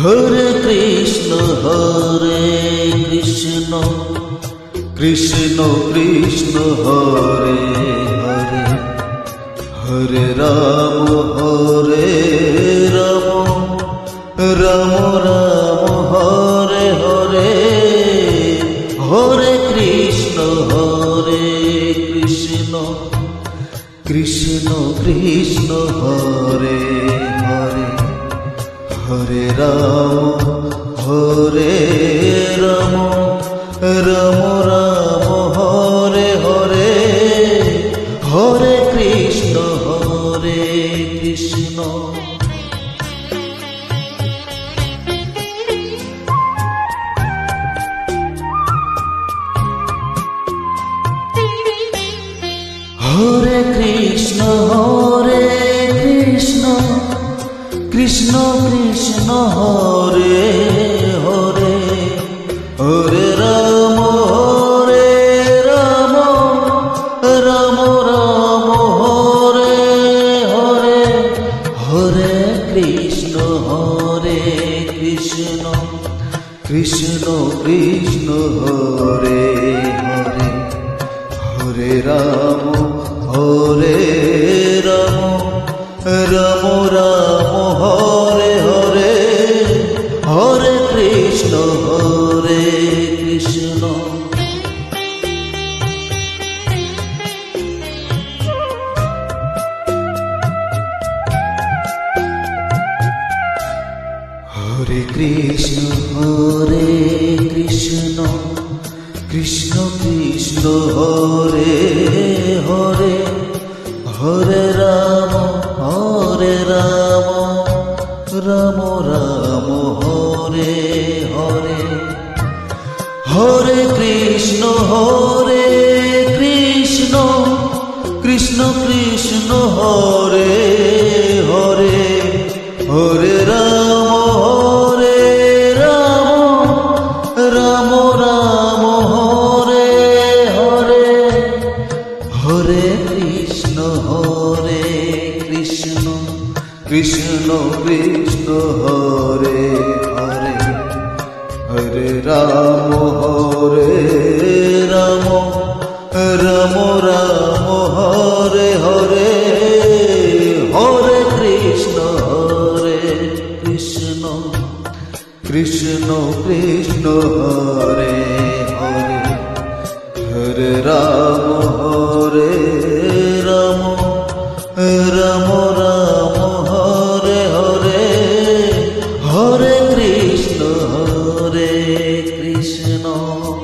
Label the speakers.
Speaker 1: Hare Krishna Krishna Krishna Hare Hare, Hare Ram Ram Ram Hare Hare, Hare Krishna Krishna Krishna Hare Hare, Hare Ram Ram Ram Hare Hare, Hare Krishna Krishna. Hare Krishna Krishna Krishna Hare Hare, Hare Ram Ram Ram Hare Hare, Hare Krishna Krishna Krishna Hare Hare, Hare Ram Ram Ram Hare Hare, Hare Krishna Krishna. Hare Krishna Krishna Krishna Hare Hare, Hare Ram Ram Ram Hare Hare, Hare Krishna Krishna Krishna Hare Hare, Hare Ram Ram Ram Hare Hare, Hare Krishna Krishna Krishna Hare Hare, Hare Ram Ram Ram Hare Hare, Hare Krishna Krishna Krishna Hare Hare, Hare Ram Ram Ram Hare Hare, Hare Krishna Krishna.